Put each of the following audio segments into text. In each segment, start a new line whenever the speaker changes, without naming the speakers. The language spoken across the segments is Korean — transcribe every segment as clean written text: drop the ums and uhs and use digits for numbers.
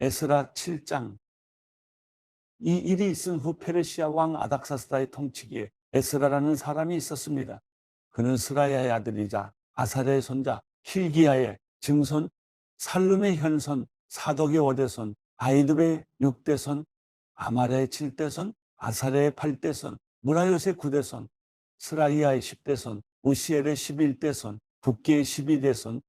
에스라 7장. 이 일이 있은 후 페르시아 왕 아닥사스다의 통치기에 에스라라는 사람이 있었습니다. 그는 스라야의 아들이자 아사랴의 손자 힐기야의 증손, 살룸의 현손, 사독의 오대손, 아이두베의 6대손, 아마랴의 7대손, 아사랴의 8대손, 무라요스의 9대손, 스라이야의 10대손, 우시엘의 11대손, 붓기의 12대손,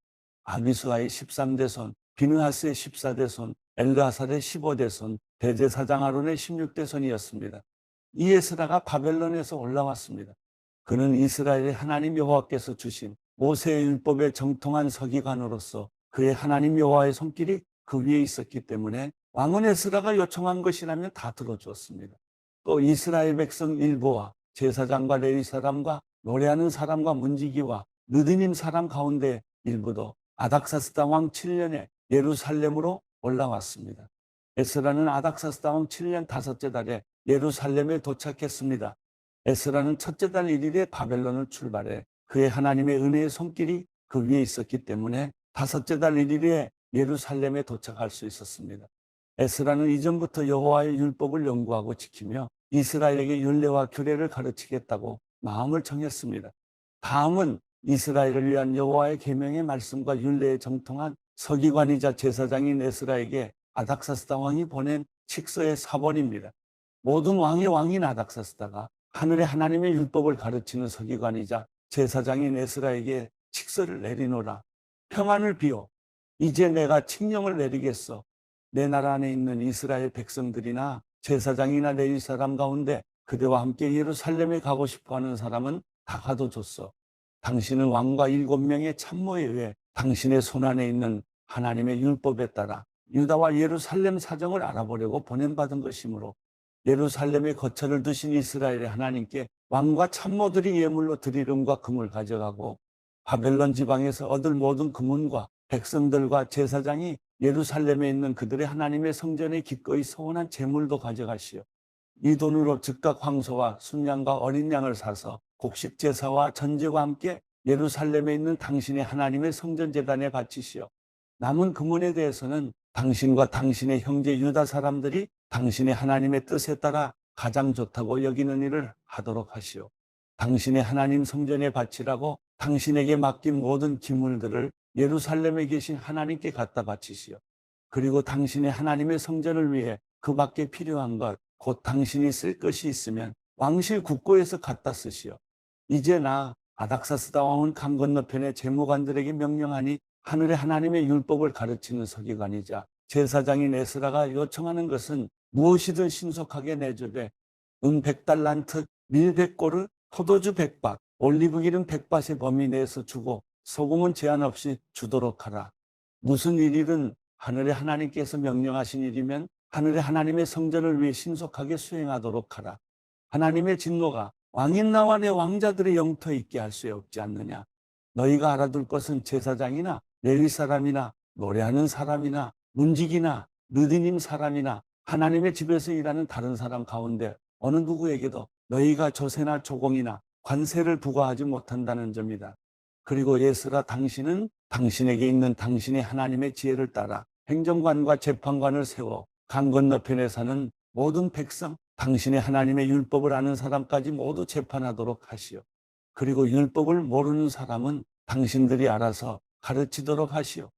아비수아의 13대손, 비느하스의 14대손, 엘르아살의 15대손, 대제사장 아론의 16대손이었습니다. 이 에스라가 바벨론에서 올라왔습니다. 그는 이스라엘의 하나님 여호와께서 주신 모세의 율법에 정통한 서기관으로서 그의 하나님 여호와의 손길이 그 위에 있었기 때문에 왕은 에스라가 요청한 것이라면 다 들어주었습니다. 또 이스라엘 백성 일부와 제사장과 레위 사람과 노래하는 사람과 문지기와 느드님 사람 가운데 일부도 아닥사스다 왕 7년에 예루살렘으로 올라왔습니다. 에스라는 아닥사스다 왕 7년 다섯째 달에 예루살렘에 도착했습니다. 에스라는 첫째 달 1일에 바벨론을 출발해 그의 하나님의 은혜의 손길이 그 위에 있었기 때문에 다섯째 달 1일에 예루살렘에 도착할 수 있었습니다. 에스라는 이전부터 여호와의 율법을 연구하고 지키며 이스라엘에게 율례와 규례를 가르치겠다고 마음을 정했습니다. 다음은 이스라엘을 위한 여호와의 계명의 말씀과 율례에 정통한 서기관이자 제사장인 에스라에게 아닥사스다 왕이 보낸 칙서의 사본입니다. 모든 왕의 왕인 아닥사스다가 하늘의 하나님의 율법을 가르치는 서기관이자 제사장인 에스라에게 칙서를 내리노라. 평안을 비워 이제 내가 칙령을 내리겠어. 내 나라 안에 있는 이스라엘 백성들이나 제사장이나 레위 사람 가운데 그대와 함께 예루살렘에 가고 싶어하는 사람은 다 가둬줬어. 당신은 왕과 7명의 참모에 의해 당신의 손안에 있는 하나님의 율법에 따라 유다와 예루살렘 사정을 알아보려고 보낸받은 것이므로 예루살렘에 거처를 두신 이스라엘의 하나님께 왕과 참모들이 예물로 드릴 은과 금을 가져가고 바벨론 지방에서 얻을 모든 금은과 백성들과 제사장이 예루살렘에 있는 그들의 하나님의 성전에 기꺼이 서원한 재물도 가져가시오. 이 돈으로 즉각 황소와 순양과 어린 양을 사서 곡식 제사와 전제와 함께 예루살렘에 있는 당신의 하나님의 성전 제단에 바치시오. 남은 금은에 대해서는 당신과 당신의 형제 유다 사람들이 당신의 하나님의 뜻에 따라 가장 좋다고 여기는 일을 하도록 하시오. 당신의 하나님 성전에 바치라고 당신에게 맡긴 모든 기물들을 예루살렘에 계신 하나님께 갖다 바치시오. 그리고 당신의 하나님의 성전을 위해 그 밖에 필요한 것, 곧 당신이 쓸 것이 있으면 왕실 국고에서 갖다 쓰시오. 이제 나 아닥사스다 왕은 강 건너편의 재무관들에게 명령하니 하늘의 하나님의 율법을 가르치는 서기관이자 제사장인 에스라가 요청하는 것은 무엇이든 신속하게 내주되 은 100달란트, 밀 100고르, 포도주 100박, 올리브기름 100밭의 범위 내에서 주고 소금은 제한 없이 주도록 하라. 무슨 일이든 하늘의 하나님께서 명령하신 일이면 하늘의 하나님의 성전을 위해 신속하게 수행하도록 하라. 하나님의 진노가 왕인 나와 내 왕자들의 영토에 있게 할 수 없지 않느냐. 너희가 알아둘 것은 제사장이나 레위 사람이나 노래하는 사람이나 문지기나 느디님 사람이나 하나님의 집에서 일하는 다른 사람 가운데 어느 누구에게도 너희가 조세나 조공이나 관세를 부과하지 못한다는 점이다. 그리고 에스라 당신은 당신에게 있는 당신의 하나님의 지혜를 따라 행정관과 재판관을 세워 강 건너편에 사는 모든 백성, 당신의 하나님의 율법을 아는 사람까지 모두 재판하도록 하시오. 그리고 율법을 모르는 사람은 당신들이 알아서 가르치도록 하시오.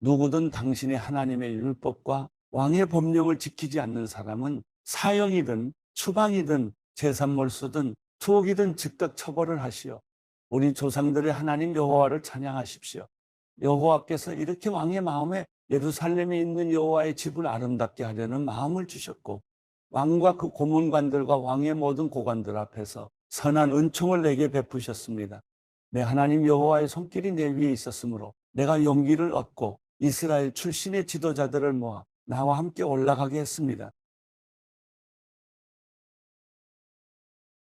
누구든 당신의 하나님의 율법과 왕의 법령을 지키지 않는 사람은 사형이든 추방이든 재산몰수든 투옥이든 즉각 처벌을 하시오. 우리 조상들의 하나님 여호와를 찬양하십시오. 여호와께서 이렇게 왕의 마음에 예루살렘에 있는 여호와의 집을 아름답게 하려는 마음을 주셨고 왕과 그 고문관들과 왕의 모든 고관들 앞에서 선한 은총을 내게 베푸셨습니다. 내 하나님 여호와의 손길이 내 위에 있었으므로 내가 용기를 얻고 이스라엘 출신의 지도자들을 모아 나와 함께 올라가게 했습니다.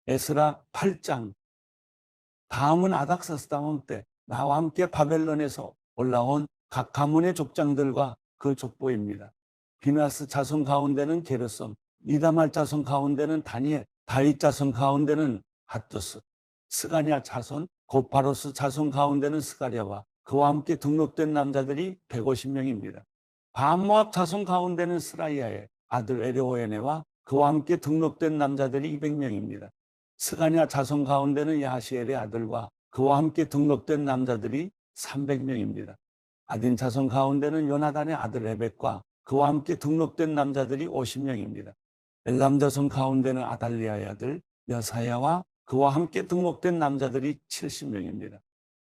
에스라 8장. 다음은 아닥사스다 왕 때 나와 함께 바벨론에서 올라온 각 가문의 족장들과 그 족보입니다. 비나스 자손 가운데는 게르솜, 이다말 자손 가운데는 다니엘, 다윗 자손 가운데는 핫두스, 스가랴 자손, 고파로스 자손 가운데는 스가랴와 그와 함께 등록된 남자들이 150명입니다. 반모압 자손 가운데는 스라이아의 아들 에르호에네와 그와 함께 등록된 남자들이 200명입니다. 스가냐 자손 가운데는 야시엘의 아들과 그와 함께 등록된 남자들이 300명입니다. 아딘 자손 가운데는 요나단의 아들 레벡과 그와 함께 등록된 남자들이 50명입니다. 엘람 자손 가운데는 아달리아의 아들 여사야와 그와 함께 등록된 남자들이 70명입니다.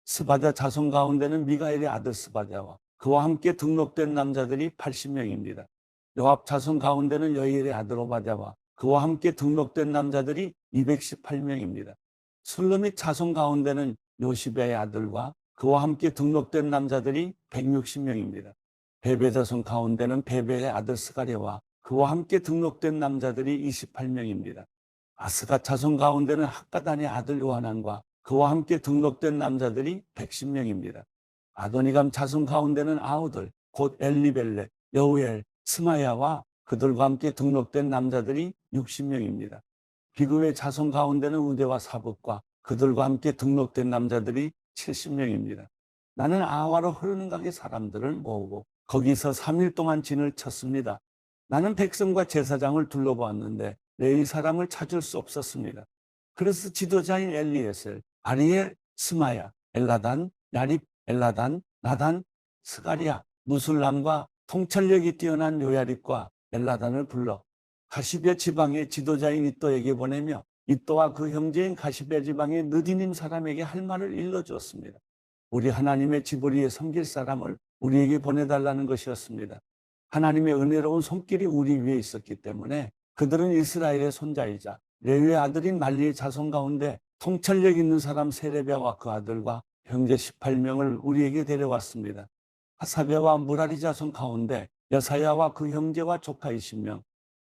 스바자 자손 가운데는 미가엘의 아들 스바자와 그와 함께 등록된 남자들이 80명입니다. 요압 자손 가운데는 여이엘의 아들 오바자와 그와 함께 등록된 남자들이 218명입니다. 술르밋 자손 가운데는 요시베의 아들과 그와 함께 등록된 남자들이 160명입니다. 베베 자손 가운데는 베베의 아들 스가랴와 그와 함께 등록된 남자들이 28명입니다. 아스가 자손 가운데는 학가단의 아들 요하난과 그와 함께 등록된 남자들이 110명입니다. 아도니감 자손 가운데는 아우들 곧 엘리벨레, 여우엘, 스마야와 그들과 함께 등록된 남자들이 60명입니다. 비그의 자손 가운데는 우대와 사북과 그들과 함께 등록된 남자들이 70명입니다. 나는 아와로 흐르는 강의 사람들을 모으고 거기서 3일 동안 진을 쳤습니다. 나는 백성과 제사장을 둘러보았는데 레위 사람을 찾을 수 없었습니다. 그래서 지도자인 엘리에셀, 아리엘, 스마야, 엘라단, 야립, 엘라단, 나단, 스가랴, 무술람과 통찰력이 뛰어난 요야립과 엘라단을 불러 가시베 지방의 지도자인 이또에게 보내며 이또와 그 형제인 가시베 지방의 느디님 사람에게 할 말을 일러주었습니다. 우리 하나님의 지보리에 섬길 사람을 우리에게 보내달라는 것이었습니다. 하나님의 은혜로운 손길이 우리 위에 있었기 때문에 그들은 이스라엘의 손자이자 레위의 아들인 말리의 자손 가운데 통찰력 있는 사람 세레비아와 그 아들과 형제 18명을 우리에게 데려왔습니다. 하사베와 무라리 자손 가운데 여사야와 그 형제와 조카 20명,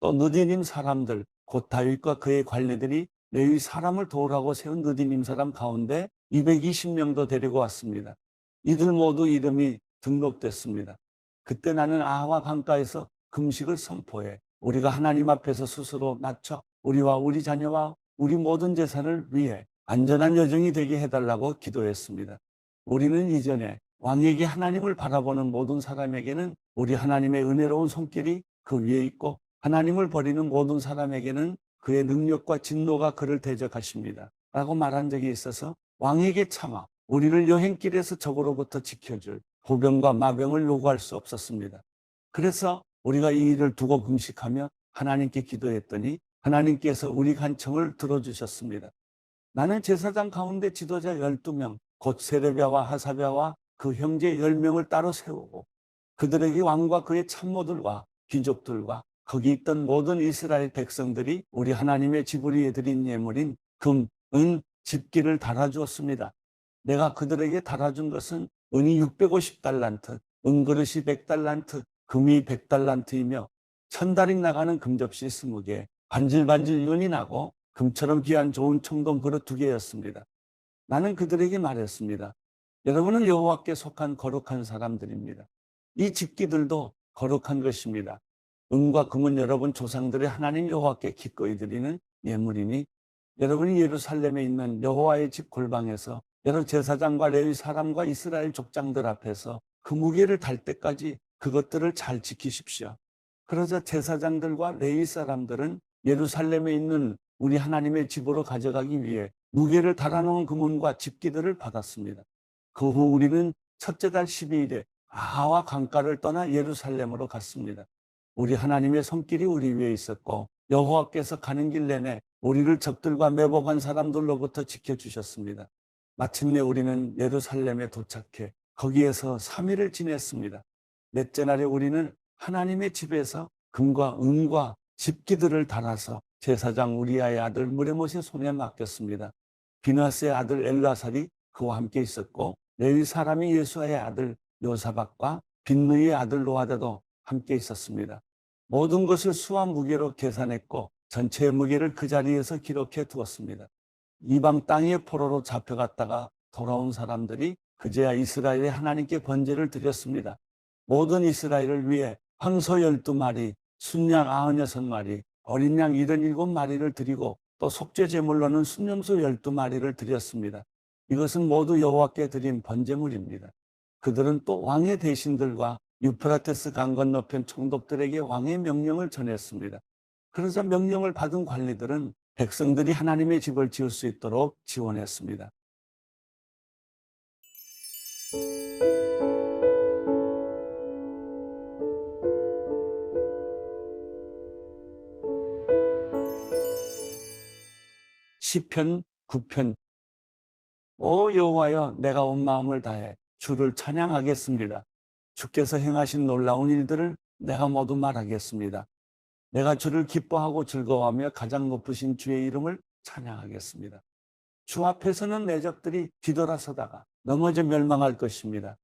또 느디님 사람들 곧 다윗과 그의 관리들이 레위 사람을 도우라고 세운 느디님 사람 가운데 220명도 데리고 왔습니다. 이들 모두 이름이 등록됐습니다. 그때 나는 아와 강가에서 금식을 선포해 우리가 하나님 앞에서 스스로 낮춰 우리와 우리 자녀와 우리 모든 재산을 위해 안전한 여정이 되게 해달라고 기도했습니다. 우리는 이전에 왕에게 하나님을 바라보는 모든 사람에게는 우리 하나님의 은혜로운 손길이 그 위에 있고 하나님을 버리는 모든 사람에게는 그의 능력과 진노가 그를 대적하십니다. 라고 말한 적이 있어서 왕에게 차마 우리를 여행길에서 적으로부터 지켜줄 보병과 마병을 요구할 수 없었습니다. 그래서 우리가 이 일을 두고 금식하며 하나님께 기도했더니 하나님께서 우리 간청을 들어주셨습니다. 나는 제사장 가운데 지도자 12명, 곧 세레비아와 하사베와 그 형제 10명을 따로 세우고 그들에게 왕과 그의 참모들과 귀족들과 거기 있던 모든 이스라엘 백성들이 우리 하나님의 지부리에 드린 예물인 금, 은, 집기를 달아주었습니다. 내가 그들에게 달아준 것은 은이 650달란트, 은그릇이 100달란트, 금이 100달란트이며 1000달이 나가는 금접시 20개, 반질반질 윤이 나고 금처럼 귀한 좋은 청동 그릇 2개였습니다. 나는 그들에게 말했습니다. 여러분은 여호와께 속한 거룩한 사람들입니다. 이 집기들도 거룩한 것입니다. 은과 금은 여러분 조상들의 하나님 여호와께 기꺼이 드리는 예물이니 여러분이 예루살렘에 있는 여호와의 집 골방에서 여러 제사장과 레위 사람과 이스라엘 족장들 앞에서 그 무게를 달 때까지 그것들을 잘 지키십시오. 그러자 제사장들과 레위 사람들은 예루살렘에 있는 우리 하나님의 집으로 가져가기 위해 무게를 달아놓은 금은과 집기들을 받았습니다. 그 후 우리는 첫째 달 12일에 아하와 강가를 떠나 예루살렘으로 갔습니다. 우리 하나님의 손길이 우리 위에 있었고 여호와께서 가는 길 내내 우리를 적들과 매복한 사람들로부터 지켜주셨습니다. 마침내 우리는 예루살렘에 도착해 거기에서 3일을 지냈습니다. 넷째 날에 우리는 하나님의 집에서 금과 은과 집기들을 달아서 제사장 우리아의 아들 무레못의 손에 맡겼습니다. 비나스의 아들 엘라살이 그와 함께 있었고 레위 사람이 예수아의 아들 요사박과 빈느의 아들 노아다도 함께 있었습니다. 모든 것을 수와 무게로 계산했고 전체의 무게를 그 자리에서 기록해 두었습니다. 이방 땅의 포로로 잡혀갔다가 돌아온 사람들이 그제야 이스라엘의 하나님께 번제를 드렸습니다. 모든 이스라엘을 위해 황소 12마리, 순양 96마리, 어린 양 77마리를 드리고 또 속죄 제물로는 순염소 12마리를 드렸습니다. 이것은 모두 여호와께 드린 번제물입니다. 그들은 또 왕의 대신들과 유프라테스 강 건너편 총독들에게 왕의 명령을 전했습니다. 그러자 명령을 받은 관리들은 백성들이 하나님의 집을 지을 수 있도록 지원했습니다. 시편 9편. 오 여호와여, 내가 온 마음을 다해 주를 찬양하겠습니다. 주께서 행하신 놀라운 일들을 내가 모두 말하겠습니다. 내가 주를 기뻐하고 즐거워하며 가장 높으신 주의 이름을 찬양하겠습니다. 주 앞에서는 내 적들이 뒤돌아서다가 넘어져 멸망할 것입니다.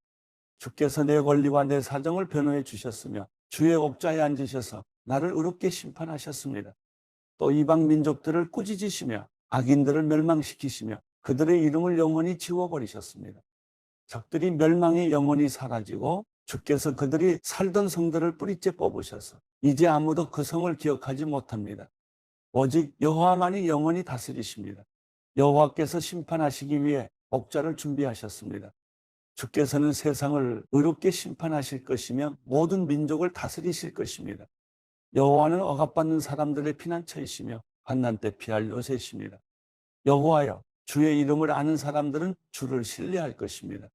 주께서 내 권리와 내 사정을 변호해 주셨으며 주의 옥좌에 앉으셔서 나를 의롭게 심판하셨습니다. 또 이방 민족들을 꾸짖으시며 악인들을 멸망시키시며 그들의 이름을 영원히 지워버리셨습니다. 적들이 멸망이 영원히 사라지고 주께서 그들이 살던 성들을 뿌리째 뽑으셔서 이제 아무도 그 성을 기억하지 못합니다. 오직 여호와만이 영원히 다스리십니다. 여호와께서 심판하시기 위해 옥좌를 준비하셨습니다. 주께서는 세상을 의롭게 심판하실 것이며 모든 민족을 다스리실 것입니다. 여호와는 억압받는 사람들의 피난처이시며 환난 때 피할 요새십니다. 여호와여, 주의 이름을 아는 사람들은 주를 신뢰할 것입니다.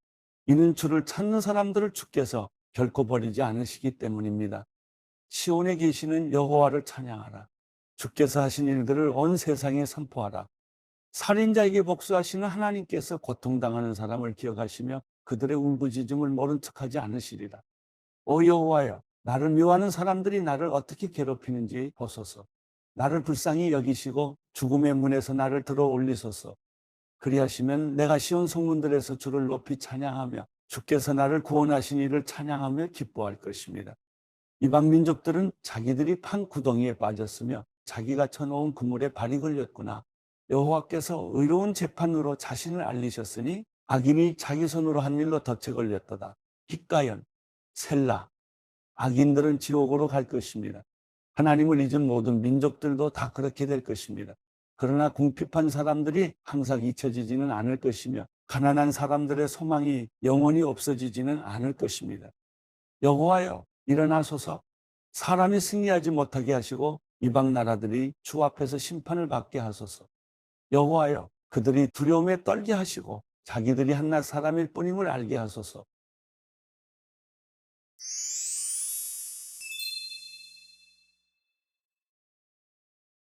이는 주를 찾는 사람들을 주께서 결코 버리지 않으시기 때문입니다. 시온에 계시는 여호와를 찬양하라. 주께서 하신 일들을 온 세상에 선포하라. 살인자에게 복수하시는 하나님께서 고통당하는 사람을 기억하시며 그들의 울부짖음을 모른 척하지 않으시리라. 오 여호와여, 나를 미워하는 사람들이 나를 어떻게 괴롭히는지 보소서. 나를 불쌍히 여기시고 죽음의 문에서 나를 들어 올리소서. 그리하시면 내가 시온 성문들에서 주를 높이 찬양하며 주께서 나를 구원하신 이를 찬양하며 기뻐할 것입니다. 이방 민족들은 자기들이 판 구덩이에 빠졌으며 자기가 쳐놓은 그물에 발이 걸렸구나. 여호와께서 의로운 재판으로 자신을 알리셨으니 악인이 자기 손으로 한 일로 덫에 걸렸도다. 기가연, 셀라. 악인들은 지옥으로 갈 것입니다. 하나님을 잊은 모든 민족들도 다 그렇게 될 것입니다. 그러나 궁핍한 사람들이 항상 잊혀지지는 않을 것이며 가난한 사람들의 소망이 영원히 없어지지는 않을 것입니다. 여호와여, 일어나소서. 사람이 승리하지 못하게 하시고 이방 나라들이 주 앞에서 심판을 받게 하소서. 여호와여, 그들이 두려움에 떨게 하시고 자기들이 한낱 사람일 뿐임을 알게 하소서.